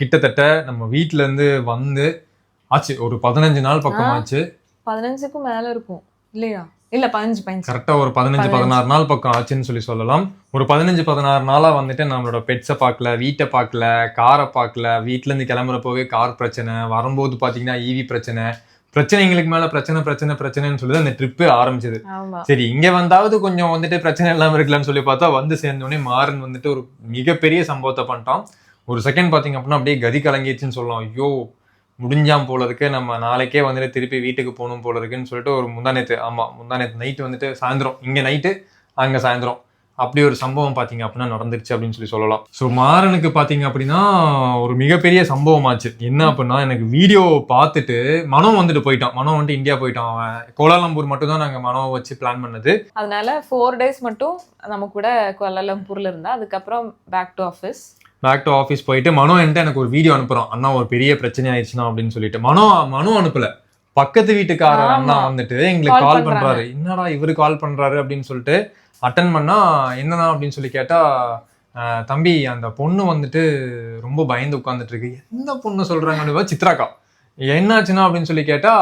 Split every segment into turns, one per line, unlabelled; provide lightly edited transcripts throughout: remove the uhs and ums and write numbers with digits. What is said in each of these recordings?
கிட்டத்தட்ட நம்ம வீட்ல இருந்து வந்து ஆச்சு ஒரு 15 நாள் பக்கம் ஆச்சு.
15க்கும் மேல இருக்கும் இல்லையா? இல்ல 15
கரெக்டா ஒரு 15-16 நாள் பக்கம் ஆச்சுன்னு சொல்லலாம். ஒரு 15-16 நாளா வந்துட்டு நம்மளோட பெட்ஸை பார்க்கல, வீட்டை பார்க்கல, காரை பார்க்கல. வீட்டுல இருந்து கிளம்புறப்போவே கார் பிரச்சனை, வரும்போது பாத்தீங்கன்னா ஈவி பிரச்சனைங்களுக்கு மேல பிரச்சனைன்னு சொல்லி அந்த ட்ரிப்பு ஆரம்பிச்சது. சரி இங்க வந்தாவது கொஞ்சம் வந்துட்டு பிரச்சனை இல்லாம இருக்கலாம்னு சொல்லி பார்த்தா வந்து சேர்ந்தோடனே மாறன் வந்துட்டு ஒரு மிகப்பெரிய சம்பவத்தை பண்ணிட்டான். ஒரு செகண்ட் பாத்தீங்க அப்படின்னா அப்படியே கதி கலங்கிடுச்சுன்னு சொல்லலாம். ஐயோ முடிஞ்சாம் போல இருக்கு, நம்ம நாளைக்கே வந்துட்டு திருப்பி வீட்டுக்கு போகணும் போல இருக்குன்னு சொல்லிட்டு ஒரு முந்தானேத்து நைட்டு வந்துட்டு சாயந்தரம், இங்க நைட்டு அங்க சாயந்தரம் அப்படி ஒரு சம்பவம் பாத்தீங்க அப்படின்னா நடந்துருச்சு அப்படின்னு சொல்லலாம். ஸோ மாறனுக்கு பாத்தீங்க அப்படின்னா ஒரு மிகப்பெரிய சம்பவம் ஆச்சு. என்ன அப்படின்னா எனக்கு வீடியோ பார்த்துட்டு மனம் வந்துட்டு போயிட்டான். மனம் வந்துட்டு இந்தியா போயிட்டான். அவன் கோலாலம்பூர் மட்டும் தான் நாங்க மனோவை வச்சு பிளான் பண்ணது.
அதனால 4 days மட்டும் நம்ம கூட கோலாலம்பூர்ல இருந்தா, அதுக்கப்புறம் பேக் டு ஆஃபீஸ்
போயிட்டு மனோ என்கிட்ட எனக்கு ஒரு வீடியோ அனுப்புறான். அண்ணா ஒரு பெரிய பிரச்சனை ஆயிடுச்சுன்னா அப்படின்னு சொல்லிட்டு. மனோ அனுப்பல, பக்கத்து வீட்டுக்காரர் அண்ணா வந்துட்டு எங்களுக்கு கால் பண்றாரு. என்னடா இவரு கால் பண்றாரு அப்படின்னு சொல்லிட்டு அட்டன் பண்ணா, என்னன்னா அப்படின்னு சொல்லி கேட்டா, தம்பி அந்த பொண்ணு வந்துட்டு ரொம்ப பயந்து உட்கார்ந்துட்டு இருக்கு. எந்த பொண்ணு சொல்றாங்க? சித்ராக்கா. என்னாச்சுன்னா அப்படின்னு சொல்லி கேட்டா,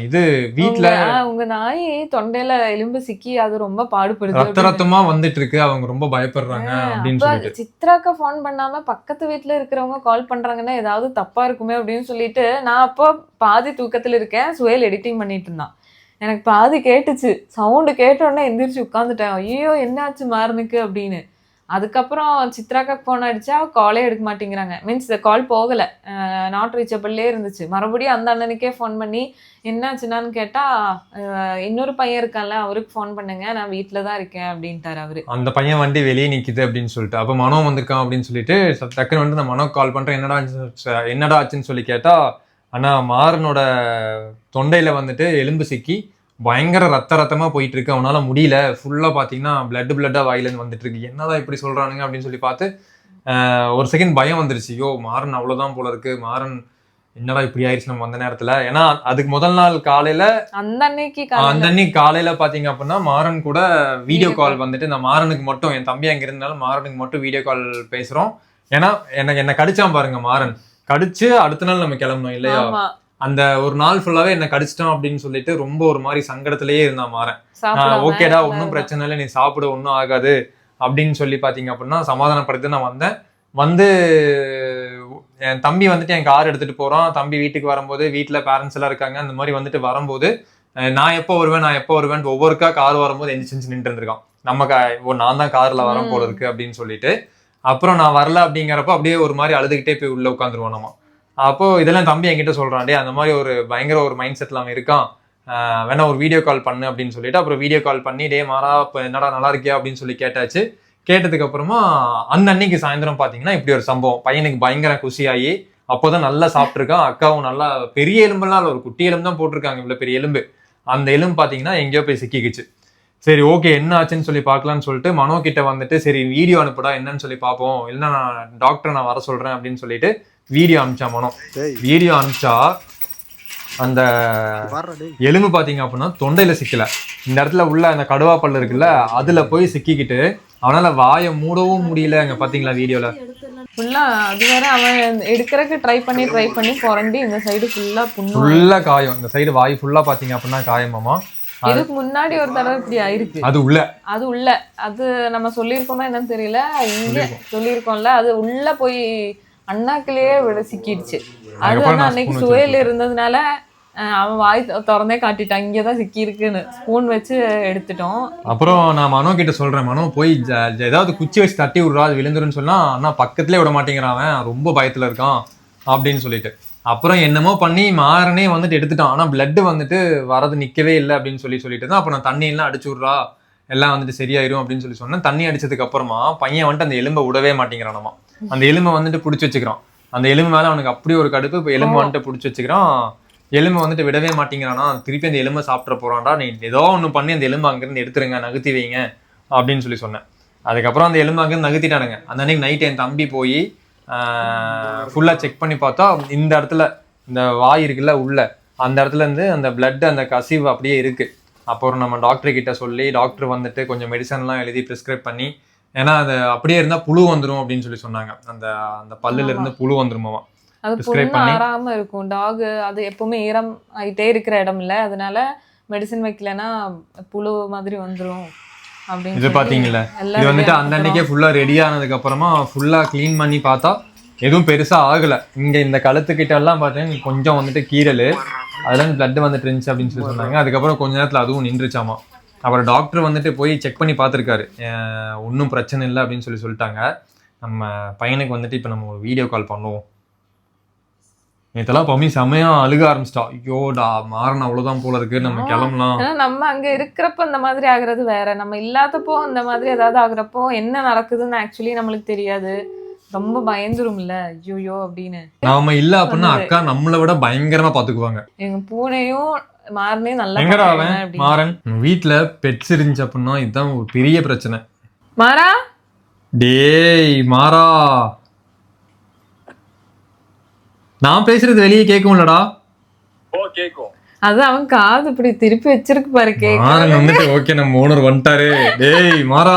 இது வீட்டுல
உங்க நாய் தொண்டையில எலும்பு சிக்கி அது ரொம்ப பாடுபடுது,
ரத்தமா வந்துட்டு இருக்கு, அவங்க ரொம்ப பயப்படுறாங்க அப்படின்னு சொல்லிட்டு.
சித்ராக்கா போன் பண்ணாம பக்கத்து வீட்டுல இருக்கிறவங்க கால் பண்றாங்கன்னா ஏதாவது தப்பா இருக்குமே அப்படின்னு சொல்லிட்டு, நான் அப்போ பாதி தூக்கத்துல இருக்கேன், சுயல் எடிட்டிங் பண்ணிட்டு இருந்தான். எனக்கு பாதி கேட்டுச்சு, சவுண்டு கேட்ட உடனே எந்திரிச்சு உட்காந்துட்டேன். ஐயோ என்னாச்சு மாறனுக்கு அப்படின்னு. அதுக்கப்புறம் சித்ராக்காக்கு ஃபோன் அடிச்சா காலே எடுக்க மாட்டேங்கிறாங்க. மீன்ஸ் இந்த கால் போகலை, நாட் ரீச்சபிள்லே இருந்துச்சு. மறுபடியும் அந்த அண்ணனுக்கே ஃபோன் பண்ணி என்னாச்சுன்னான்னு கேட்டால், இன்னொரு பையன் இருக்கான்ல அவருக்கு ஃபோன் பண்ணுங்க, நான் வீட்டில் தான் இருக்கேன் அப்படின்ட்டார் அவரு.
அந்த பையன் வண்டி வெளியே நிற்கிது அப்படின்னு சொல்லிட்டு, அப்போ மனோ வந்திருக்கான் அப்படின்னு சொல்லிட்டு டக்குன்னு வந்து நான் மனோக்கு கால் பண்ணுறேன். என்னடா ஆச்சுன்னு சொல்லி கேட்டால், ஆனால் மாறனோட தொண்டையில் வந்துட்டு எலும்பு சிக்கி பயங்கர ரத்தமா போயிட்டு இருக்கு, அவனால முடியல, ஃபுல்லா பாத்தீங்கன்னா பிளட்டா வாயிலேருந்து வந்துட்டு இருக்கு. என்னதான் இப்படி சொல்றானுங்க அப்படின்னு சொல்லி பார்த்து ஒரு செகண்ட் பயம் வந்துருச்சு. ஐயோ மாறன் அவ்வளவுதான் போல இருக்கு, மாறன் என்னடா இப்படி ஆயிடுச்சு நம்ம அந்த நேரத்துல. ஏன்னா அதுக்கு முதல் நாள் காலையில
அந்த
அன்னைக்கு காலையில பாத்தீங்க அப்படின்னா மாறன் கூட வீடியோ கால் வந்துட்டு, நான் மாறனுக்கு மட்டும், என் தம்பி அங்க இருந்தாலும் மாறனுக்கு மட்டும் வீடியோ கால் பேசுறோம். ஏன்னா என்ன கடிச்சான் பாருங்க மாறன், கடிச்சு அடுத்த நாள் நம்ம கிளம்பணும் இல்லையா. அந்த ஒரு நாள் ஃபுல்லாவே என்ன கடிச்சிட்டோம் அப்படின்னு சொல்லிட்டு ரொம்ப ஒரு மாதிரி சங்கடத்திலேயே இருந்தான் மாறன். ஓகேடா ஒன்னும் பிரச்சனை இல்லை, நீ சாப்பிட ஒன்னும் ஆகாது அப்படின்னு சொல்லி பாத்தீங்க அப்படின்னா சமாதானப்படுத்தி நான் வந்தேன். வந்து என் தம்பி வந்துட்டு என் கார் எடுத்துட்டு போறான். தம்பி வீட்டுக்கு வரும்போது வீட்டுல பேரண்ட்ஸ் எல்லாம் இருக்காங்க. அந்த மாதிரி வந்துட்டு வரும்போது நான் எப்போ வருவேன் ஒவ்வொருக்கா கார் வரும்போது எந்திரிச்சு நின்று இருந்திருக்கான். நான் தான் கார்ல வரேன் போல இருக்கு அப்படின்னு சொல்லிட்டு. அப்புறம் நான் வரல அப்படிங்கிறப்ப அப்படியே ஒரு மாதிரி அழுதுகிட்டே போய் உள்ள உட்காந்துருவோம் நம்ம. அப்போ இதெல்லாம் தம்பி என்கிட்ட சொல்றான், டே அந்த மாதிரி ஒரு பயங்கர ஒரு மைண்ட் செட்ல அவன் இருக்கான், வேணா ஒரு வீடியோ கால் பண்ணு அப்படின்னு சொல்லிட்டு. அப்புறம் வீடியோ கால் பண்ணி, டே மாறா இப்போ என்னடா நல்லா இருக்கியா அப்படின்னு சொல்லி கேட்டாச்சு. கேட்டதுக்கு அப்புறமா அன்னைக்கு சாயந்தரம் பாத்தீங்கன்னா இப்படி ஒரு சம்பவம். பையனுக்கு பயங்கர குஷியாகி அப்போதான் நல்லா சாப்பிட்டுருக்கான். அக்காவும் நல்லா பெரிய எலும்பெல்லாம் ஒரு குட்டி எலும்பு தான் போட்டிருக்காங்க, இவ்வளவு பெரிய எலும்பு. அந்த எலும்பு பாத்தீங்கன்னா எங்கேயோ போய் சிக்கிக்குச்சு. சரி ஓகே என்ன ஆச்சுன்னு சொல்லி பார்க்கலான்னு சொல்லிட்டு மனோ கிட்ட வந்துட்டு, சரி வீடியோ அனுப்புடா என்னன்னு சொல்லி பார்ப்போம், இல்லைன்னா நான் டாக்டரை நான் வர சொல்றேன் அப்படின்னு சொல்லிட்டு வீடியோ அனுப்பிச்சா மனோ. வீடியோ அனுப்பிச்சா அந்த எலும்பு பாத்தீங்க அப்படின்னா தொண்டையில சிக்கல, இந்த இடத்துல உள்ள அந்த கடுவா பல்லு இருக்குல்ல அதுல போய் சிக்கிக்கிட்டு அவனால வாயை மூடவும் முடியல. அங்க பாத்தீங்களா வீடியோல
ஃபுல்லா அது வேற அவன் எடுக்கிறதுக்கு ட்ரை பண்ணி புரண்டி இந்த சைடு ஃபுல்லா
காயம். இந்த சைடு வாய் ஃபுல்லா பாத்தீங்க அப்படின்னா காயமாமா.
இதுக்கு முன்னாடி ஒரு தடவை இப்படி ஆயிருக்கு. அது உள்ள அது நம்ம சொல்லியிருக்கோமா என்னன்னு தெரியல, இங்க சொல்லியிருக்கோம்ல, அது உள்ள போய் அண்ணாக்கிலேயே சிக்கிடுச்சு. அது வந்து அன்னைக்கு சுவையில இருந்ததுனால அவன் வாய் திறந்தே காட்டிட்டான், இங்கதான் சிக்கி இருக்குன்னு. ஸ்பூன் வச்சு எடுத்துட்டோம்.
அப்புறம் நான் மனோ கிட்ட சொல்றேன், மனோ போய் ஏதாவது குச்சி வச்சு தட்டி விடுறா, அது விழுந்துருன்னு சொன்னா அண்ணா பக்கத்துலேயே விட மாட்டேங்கிறான், அவன் ரொம்ப பயத்துல இருக்கான் அப்படின்னு சொல்லிட்டு. அப்புறம் என்னமோ பண்ணி மாறனே வந்துட்டு எடுத்துட்டான். ஆனா பிளட் வந்துட்டு வரது நிக்கவே இல்லை அப்படின்னு சொல்லிட்டு தான். அப்ப நான் தண்ணி எல்லாம் அடிச்சு விட்றா, எல்லாம் வந்துட்டு சரியாயிரும் அப்படின்னு சொல்லி சொன்னேன். தண்ணி அடிச்சதுக்கு அப்புறமா பையன் வந்துட்டு அந்த எலும்பை விடவே மாட்டேங்கிறான். அந்த எலும்பை வந்துட்டு பிடிச்சி வச்சுக்கிறான். அந்த எலும்பு மேல அவனுக்கு அப்படி ஒரு கடுப்பு. இப்போ எலும்பு வந்துட்டு பிடிச்சி வச்சுக்கிறான், எலும்பை வந்துட்டு விடவே மாட்டேங்கிறானா. திருப்பி அந்த எலும்பை சாப்பிட போறான்டா, நீ ஏதோ ஒண்ணு பண்ணி அந்த எலும்பு அங்கிருந்து எடுத்துருங்க, நகர்த்தி வைங்க அப்படின்னு சொல்லி சொன்னேன். அதுக்கப்புறம் அந்த எலும்பு அங்கிருந்து நகர்த்திட்டானுங்க. அந்த அன்னைக்கு நைட் என் தம்பி போய் ஃபுல்லா செக் பண்ணி பார்த்தா இந்த இடத்துல இந்த வாய் இருக்குல்ல உள்ள, அந்த இடத்துல இருந்து அந்த பிளட் அந்த கசிவு அப்படியே இருக்கு. அப்புறம் நம்ம டாக்டர் கிட்ட சொல்லி டாக்டர் வந்துட்டு கொஞ்சம் மெடிசன்லாம் எழுதி ப்ரிஸ்கிரைப் பண்ணி ஏன்னா அது அப்படியே இருந்தா புழு வந்துரும் அப்படின்னு சொல்லி சொன்னாங்க. அந்த அந்த பல்லுல இருந்து புழு வந்துருமாமா.
அது
Prescribe
புண்ணு
பண்ணி.
ஆறாம இருக்கும். டாக் அது எப்பவுமே ஈரம் ஆயிட்டே இருக்கிற இடம் இல்ல, அதனால மெடிசன் வைக்கலன்னா புழு மாதிரி வந்துரும் அப்படின்னு
இது
சொல்லி
பாத்தீங்களா,
எல்லாம்
இது வந்துட்டு
ready
அந்த
ஆனதுக்கு
அன்னைக்கே ஃபுல்லா ரெடி ஆனதுக்கு அப்புறமா ஃபுல்லா க்ளீன் பண்ணி பார்த்தா எதுவும் பெருசா ஆகல. இங்க இந்த கழுத்துக்கிட்ட எல்லாம் பார்த்தீங்கன்னா கொஞ்சம் வந்துட்டு கீறல், அதெல்லாம் பிளட் வந்துட்டு இருந்துச்சு அப்படின்னு சொல்லி சொன்னாங்க. அதுக்கப்புறம் கொஞ்ச நேரத்துல அதுவும் நின்றுச்சாமா. அப்புறம் டாக்டர் வந்துட்டு போய் செக் பண்ணி பார்த்துருக்காரு, ஒன்றும் பிரச்சனை இல்லை அப்படின்னு சொல்லிட்டாங்க. நம்ம பையனுக்கு வந்துட்டு இப்போ நம்ம ஒரு வீடியோ கால் பண்ணுவோம். நேத்தெல்லாம் பம்மி செமையா அழுக ஆரம்பிச்சிட்டா. ஐயோடா மாறன் அவ்வளவுதான் போல இருக்கு, நம்ம கிளம்பலாம்.
ஏன்னா நம்ம அங்க இருக்கிறப்ப இந்த மாதிரி ஆகுறது வேற, நம்ம இல்லாதப்போ இந்த மாதிரி ஏதாவது ஆகுறப்போ என்ன நடக்குதுன்னு ஆக்சுவலி நம்மளுக்கு தெரியாது, ரொம்ப பயந்துரும்ல ஐயோ அப்படின்னு.
நாம இல்ல அப்படின்னா அக்கா நம்மளை விட பயங்கரமா பாத்துக்குவாங்க.
எங்க பூனையும் மாறனையும் நல்லா
எங்கடா அவன்
பாத்துக்குவேன் அப்படின்னு.
மாறன்? வீட்டுல பெட்ஸ் இருந்துச்சு அப்படின்னா இதுதான் ஒரு பெரிய பிரச்சனை.
மாறா
டேய் மாறா, நான் பேசுறது வெளியே கேட்கும்லடா?
ஓ கேக்கும்.
அது அவன் காது இப்படி திருப்பி வச்சிருக்கு பாரு கேக்க.
மாறன் வந்துட்டு ஓகே நம்ம ஓனர் வந்துட்டாரு. டேய் மாறா,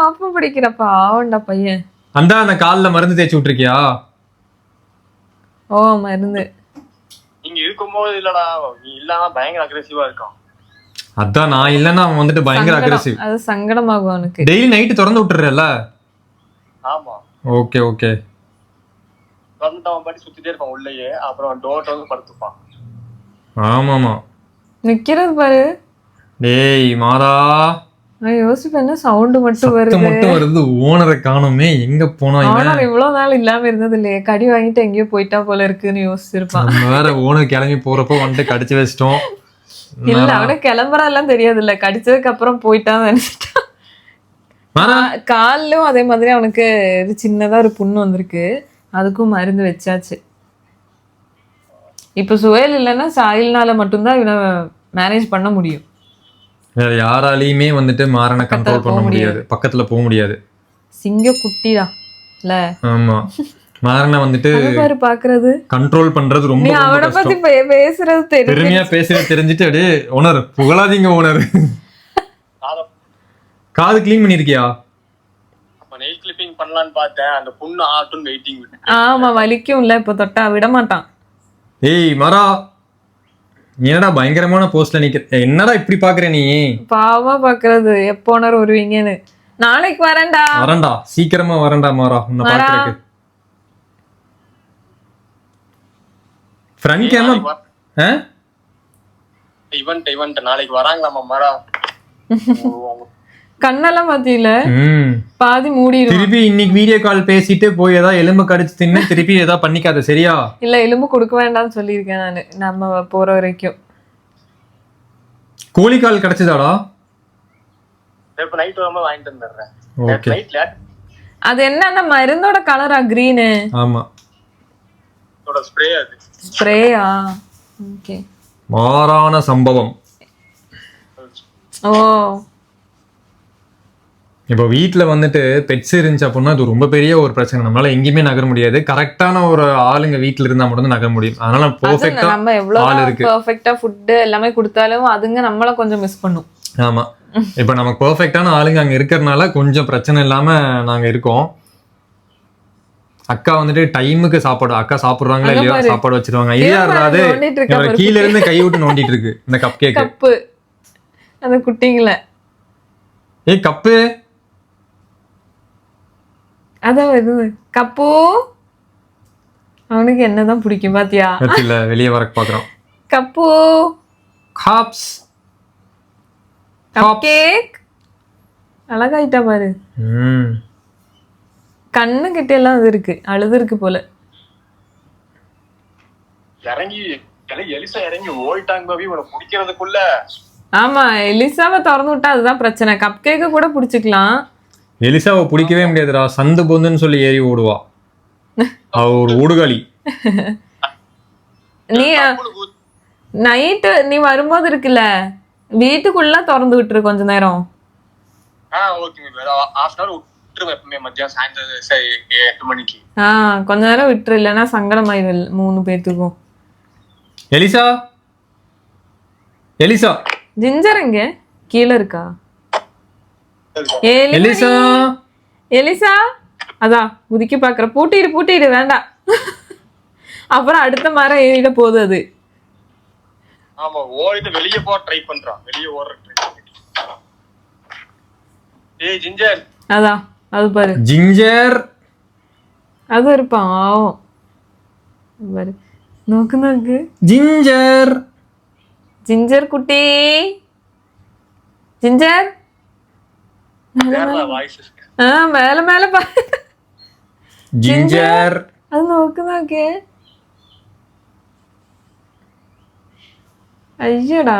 அப்ப பிடிக்கிறப்பா ஆவண்டா பையன்.
அந்த கால்ல மருந்து தேய்ச்சி விட்டுருக்கியா?
ஓ மருந்து.
நீங்க இருக்கும்போது இல்லடா, நீ இல்லாம பயங்கர அக்ரெசிவா இருக்கான்.
அதான் நான் இல்லன்னா அவன் வந்துட்டு பயங்கர அக்ரெசிவ்.
அது சங்கடமாகும் அவனுக்கு.
டெய்லி நைட்டு திறந்து விட்டுறல?
ஆமா,
ஓகே ஓகே.
வந்து அவன் பாட்டி சுத்திட்டே இருப்பான் உள்ளேயே, அப்புறம் டோர் வந்து படுத்துப்பான்.
ஆமாமா
நிக்கிறது பாரு.
டேய் மாறா,
நான் யோசிப்பேன் என்ன சவுண்ட் மட்டும்
சத்தம்
வருது,
மட்டும் வருது, ஓனரை காணோமே, எங்க போனா இவன்?
ஆனா இவ்வளவு நாள் இல்லாம இருந்தது இல்லையே, கடி வாங்கிட்டு எங்கேயோ போயிட்டா போல இருக்குன்னு யோசிச்சிருப்பான்.
நம்ம வேற ஓனர் கிளம்பி போறப்போ வந்துட்டு கடிச்சு வச்சிட்டோம்.
இல்ல அவனுக்கு கிளம்புறதெல்லாம் தெரியாது இல்ல, கடிச்சதுக்கு அப்புறம் போயிட்டான்னு நினைச்சிட்டான்.
மாறா
காலிலும் அதே மாதிரி அவனுக்கு இது சின்னதா ஒரு புண்ணு வந்திருக்கு, அதுக்கும் மருந்து வச்சாச்சு. இப்ப சுயல் இல்லைன்னா சாயில்னால மட்டும்தான் இவனை மேனேஜ் பண்ண முடியும்.
வேற யாராலையுமே வந்துட்டு மாறனை கண்ட்ரோல் பண்ண முடியாது, பக்கத்துல போக முடியாது.
சிங்க குட்டிடா இல்ல.
ஆமா, மாறனை வந்துட்டு
அது பாரு பாக்குறது,
கண்ட்ரோல் பண்றது ரொம்ப
நீ
ரொம்ப
அவனை
கஷ்டம்.
பத்தி பேசுறது தெரியும்.
பெருமையா பேசுறது தெரிஞ்சுட்டு அப்படியே ஓனர் புகழாதீங்க ஓனர். காது கிளீன் பண்ணிருக்கியா?
அப்ப நெயில் கிளிப்பிங் பண்ணலான்னு பார்த்தேன், அந்த புண்ணு ஆட்டுன்னு வெயிட்டிங் விட்டு.
ஆமா வலிக்கும்ல, இப்ப தொட்டா விட மாட்டான்.
ஏய் மாறா, நீ என்னடா பயங்கரமான போஸ்ட்ல நிக்க, என்னடா இப்படி பாக்குற நீ?
பாவமா பாக்குறது, எப்போ ஓனர் வருவீங்கன்னு. நாளைக்கு வரேன்டா.
வரேன்டா, சீக்கிரமா வரேன்டா மாறா, உன்னை
மாறா.
பாக்குறதுக்கு. ஃப்ரண்ட் கேமரா
இவன்ட் நாளைக்கு வராங்களாமா மாறா.
கண்ணெல்லாம் பாத்தியில
ம்
பாதி மூடிடும்.
திருப்பி இன்னைக்கு வீடியோ கால் பேசிட்டு போய் ஏதாவது எலும்பு கடிச்சு தின்னு திருப்பி ஏதாவது பண்ணிக்காத சரியா?
இல்ல எலும்பு கொடுக்க வேண்டாம்னு சொல்லியிருக்கேன் நானு, நம்ம போற வரைக்கும்.
கோழி கால் கிடைச்சதாடா?
இப்ப நைட் வரும்போது வாங்கிட்டு வந்துடுறேன்.
ஓகே.
நைட்ல
அது என்ன அந்த மருந்தோட கலரா கிரீனு?
ஆமா,
ஸ்ப்ரே அது.
ஸ்ப்ரேயா? ஓகே.
மாறான சம்பவம்.
ஓ
இப்போ வீட்டுல வந்துட்டு பெட்ஸ் இருந்துச்சு அப்படின்னா அது ரொம்ப பெரிய ஒரு பிரச்சனை, நம்மளால எங்கேயுமே நகர முடியாது. கரெக்டான ஒரு ஆளுங்க வீட்டுல இருந்தா மட்டும் தான் நகர முடியும். அதனால பெர்ஃபெக்ட்டா
நம்ம
ஆள்
எவ்வளவு
இருக்கு.
பெர்ஃபெக்ட்டா ஃபுட் எல்லாமே கொடுத்தாலும் அதுங்க நம்மள கொஞ்சம் மிஸ் பண்ணும்.
ஆமா, இப்ப நமக்கு பெர்ஃபெக்ட்டான ஆளுங்க அங்க இருக்கறனால கொஞ்சம் பிரச்சனை இல்லாம நாங்க இருக்கோம். அக்கா வந்துட்டு டைமுக்கு சாப்பாடு, அக்கா சாப்பிடுறாங்களா
அங்க
இல்லையா
பாரு.
சாப்பாடு வச்சிருவாங்க. ஐயா அது
நோண்டிட்டு இருக்கா பாரு
கீழ இருந்து கை விட்டு நோண்டிட்டு இருக்கு இந்த கப் கேக்.
கப்பு அந்த குட்டிங்கள.
ஏய் கப்பு,
அதான் வருது கப்பு. அவனுக்கு என்னதான் பிடிக்கும் பாத்தியா?
இல்ல வெளியே வர பாக்குறோம்.
கப்பு
காப்ஸ்
கப் கேக் அழகாயிட்டா பாரு.
ம்
கண்ணு கிட்ட எல்லாம் அது இருக்கு, அழுது இருக்கு போல.
இறங்கி எலிசா இறங்கி ஓடிட்டாங்க பாபி உனக்கு பிடிக்கிறதுக்குள்ள.
ஆமா எலிசாவை திறந்து விட்டா அதுதான் பிரச்சனை. கப் கேக்க கூட பிடிச்சிக்கலாம்.
எலிசாவை பிடிக்கவே முடியாதுடா, சந்து பொந்துன்னு சொல்லி ஏறி ஓடுவா. அவ ஒரு ஓடுகாலி.
நீ நைட்டு நீ வரும்போது இருக்குல்ல வீட்டுக்குள்ள திறந்து விட்டுரு கொஞ்ச நேரம்.
ஓகே ஹாஃப் அன் அவர் விட்டுருவேன் எப்பவுமே மத்தியானம் சாயந்தரம் 8 மணிக்கு.
கொஞ்ச நேரம் விட்டுரு, இல்லைன்னா சங்கடமாயிடும் 3 பேத்துக்கும்.
எலிசா எலிசா
ஜிஞ்சர் எங்க கீழே இருக்கா?
எலிசா
எலிசா அதான் குதிக்க பாக்குற. பூட்டிடு வேண்டாம். அப்புறம் அடுத்த மரம் ஏறிட போகுது அது.
ஆமா ஓடிட்டு வெளியே போக ட்ரை பண்றான். வெளியே ஓடுற ட்ரை பண்ணிட்டு. ஏய் ஜிஞ்சர்.
அதான் அது பாரு.
ஜிஞ்சர்
அது இருப்பான் ஆவும் பாரு. நோக்கு
ஜிஞ்சர்
ஜிஞ்சர் குட்டி. ஜிஞ்சர்
வாய்ஸ்
மேல மேல பாரு.
ஜிஞ்சர்
அது நோக்கு. ஐயடா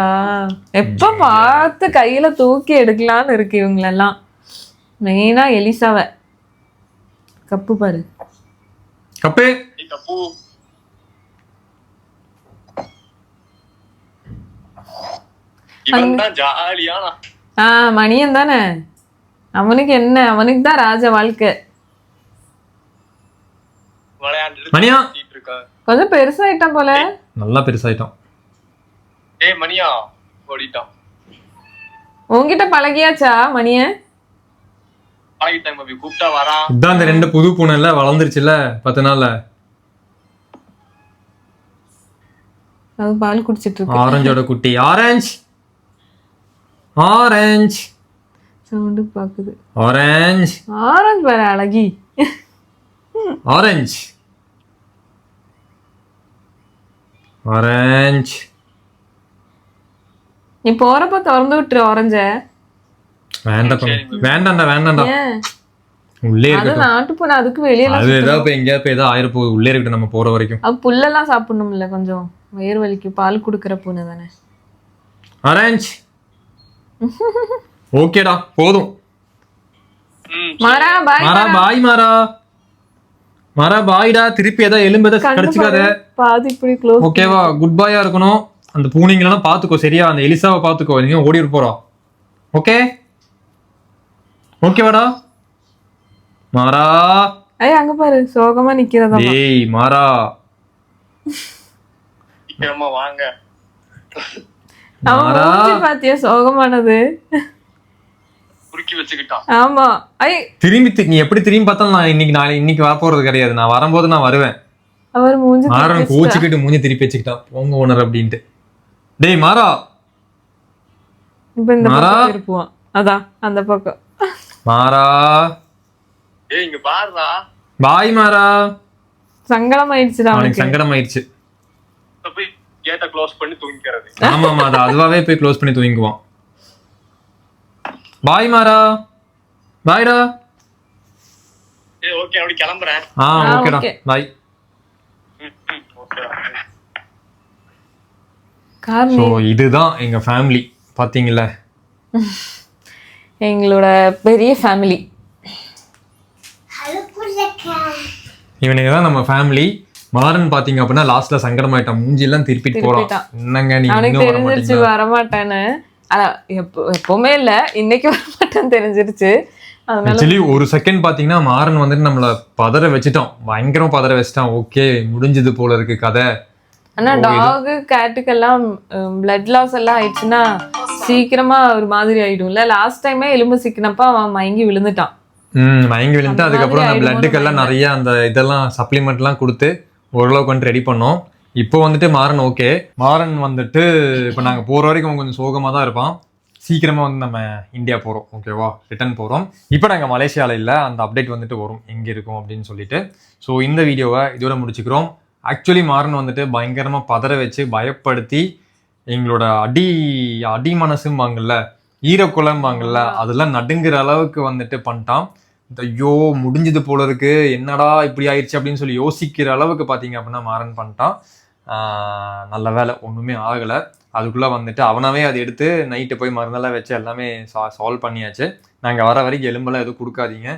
எப்ப பார்த்து கையில தூக்கி எடுக்கலான்னு இருக்கு இவங்களெல்லாம். மெயினா எலிசாவை. கப்பு பாரு.
Cup
cup. இவன் தான் ஜாலியானா.
மணியன் தானே. அவனுக்கு என்ன, அவனுக்கு தான் ராஜ வாழ்க்கை.
மணியா
கொஞ்சம் பெருசாயிட்டான் போல.
நல்லா பெருசாயிட்டான்.
ஏய் மணியா ஓடிட்டான்.
உன்கிட்ட பழகியாச்சா மணிய?
பழகிட்டான் பாபி. கூப்பிட்டா வரான்.
இதான் அந்த 2 புது பூனைல வளர்ந்துருச்சுல 10 நாள்ல.
அது பால் குடிச்சிட்டு இருக்கு.
ஆரஞ்சோட குட்டி. ஆரஞ்சு ஆரஞ்சு
சவுண்ட் பாக்குது.
ஆரஞ்சு
ஆரஞ்சு பாரு அழகி.
Orange orange.
நீ போறப்ப திறந்து விட்டுரு ஆரஞ்ச.
வேண்டாம்டா உள்ளே
அது
இருக்கட்டும்.
நாட்டு பூனை, அதுக்கு வெளியில
அது ஏதாவது போய் எங்கேயாவது போய் ஏதாவது ஆயிரம் போகுது. உள்ளே இருக்கட்டும் நம்ம போற வரைக்கும்.
அது புல்லெல்லாம் சாப்பிடணும்ல, கொஞ்சம் வயிறு வலிக்கு. பால் குடுக்கற பூனை தானே.
ஆரஞ்சு ஓகேடா போதும்.
மாறா பாய்.
மாறா பாய். மாறா பாய்டா. திருப்பி ஏதாவது எலும்பு ஏதாவது கடிச்சுக்காத.
பாதி இப்படி க்ளோஸ்.
ஓகேவா? குட் பாயா இருக்கணும். அந்த பூனைங்களெல்லாம் பாத்துக்கோ சரியா? அந்த எலிசாவை பாத்துக்கோ. நீங்க ஓடி போறோம். ஓகே ஓகேவாடா? மாறா.
ஐய் அங்க பாரு சோகமா நிக்கிறதா.
டேய் மாறா
சீக்கிரமா வாங்க.
அவன் மூஞ்சி பாத்தியா சோகமானது.
குறுக்கி வச்சுக்கிட்டான்.
ஆமா.
திரும்பி நீ எப்படி திரும்பி பார்த்தாலும் நான் இன்னைக்கு வர போறது கிடையாது. நான் வரும்போது நான் வருவேன்.
அவர் மூஞ்சி
மாறன் கோச்சிக்கிட்டு மூஞ்சி திருப்பி வச்சுக்கிட்டான். போங்க ஓனர் அப்படின்ட்டு. டேய் மாறா.
இப்ப இந்த பக்கம் இருப்பான். அதான் அந்த பக்கம்.
மாறா.
ஏய் இங்க பாருடா.
பாய் மாறா.
சங்கடம் ஆயிடுச்சுடா
அவனுக்கு. சங்கடம் ஆயிடுச்சு.
போய் கேட்ட க்ளோஸ் பண்ணி தூங்கிக்கிறது.
ஆமாமா அது அதுவாவே போய் க்ளோஸ் பண்ணி தூங்கிக்குவான். பாய் மாறா. பாய்டா.
ஏய் ஓகே அப்படி கிளம்புறேன்.
ஓகேடா பாய். ஸோ இதுதான் எங்க ஃபேமிலி. பாத்தீங்களா?
எங்களோட பெரிய ஃபேமிலி.
இவனுங்க தான் நம்ம ஃபேமிலி. மாறன் பாத்தீங்க அப்படின்னா லாஸ்ட்ல சங்கடமாயிட்டான். மூஞ்சி எல்லாம் திருப்பிட்டு போறான். என்னங்க நீ இன்னும் வர மாட்டீங்க?
வரமாட்டானு. எப்பவுமே இல்ல, இன்னைக்கு வரமாட்டான்னு தெரிஞ்சிருச்சு.
ஆக்சுவலி ஒரு செகண்ட் பாத்தீங்கன்னா மாறன் வந்துட்டு நம்மள பதற வச்சுட்டான். பயங்கரமா பதற வச்சுட்டான். ஓகே முடிஞ்சது போல இருக்கு கதை.
ஆனா டாக் கேட்டுக்கெல்லாம் பிளட் லாஸ் எல்லாம் ஆயிடுச்சுன்னா சீக்கிரமா ஒரு மாதிரி ஆயிடும்ல. லாஸ்ட் டைமே எலும்பு சிக்கினப்ப அவன் மயங்கி விழுந்துட்டான்.
மயங்கி விழுந்துட்டு அதுக்கப்புறம் அந்த பிளட்டுக்கெல்லாம் நிறைய அந்த இதெல்லாம் சப்ளிமெண்ட் எல்லாம் கொடுத்து ஓரளவுக்கு வந்துட்டு ரெடி பண்ணோம். இப்போ வந்துட்டு மாறன் ஓகே. மாறன் வந்துட்டு இப்போ நாங்க போற வரைக்கும் அவன் கொஞ்சம் சோகமா தான் இருப்பான். சீக்கிரமா வந்து நம்ம இந்தியா போறோம். ஓகேவா? ரிட்டர்ன் போறோம். இப்போ நாங்க மலேசியால இல்ல. அந்த அப்டேட் வந்துட்டு வரும் எங்க இருக்கும் அப்படின்னு சொல்லிட்டு. ஸோ இந்த வீடியோவை இதோட முடிச்சுக்கிறோம். ஆக்சுவலி மாறன் வந்துட்டு பயங்கரமா பதற வச்சு பயப்படுத்தி எங்களோட அடி மனசும்பாங்கல்ல, ஈரக்குழம்பாங்கல்ல, அதெல்லாம் நடுங்குற அளவுக்கு வந்துட்டு பண்ணிட்டான். ஐயோ முடிஞ்சது போல இருக்கு, என்னடா இப்படி ஆயிடுச்சு அப்படின்னு சொல்லி யோசிக்கிற அளவுக்கு பார்த்தீங்க அப்படின்னா மாறன் பண்ணிட்டான். நல்ல வேலை ஒன்றுமே ஆகலை. அதுக்குள்ளே வந்துட்டு அவனாவே அதை எடுத்து நைட்டு போய் மருந்தெல்லாம் வச்சு எல்லாமே சால்வ் பண்ணியாச்சு. நாங்கள் வர வரைக்கும் எலும்பெல்லாம் எதுவும் கொடுக்காதீங்க.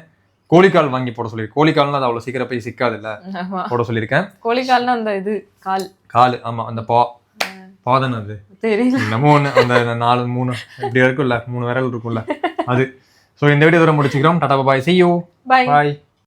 கோழிக்கால் வாங்கி போட சொல்லியிருக்கேன். கோழிக்கால்னா அது அவ்வளோ சீக்கிரம் போய் சிக்காது இல்லை, போட சொல்லியிருக்கேன்.
கோழிக்கால்னா அந்த இது கால்
ஆமாம் அந்த பாதன் அது
தெரியல
நம்ம ஒன்று அந்த 4-3 இப்படி இருக்குல்ல, 3 விரல் இருக்குல்ல அது. ஸோ இந்த வீடியோ தூரம் முடிச்சுக்கிறோம். டாடா பாய். See you.
Bye.
Bye.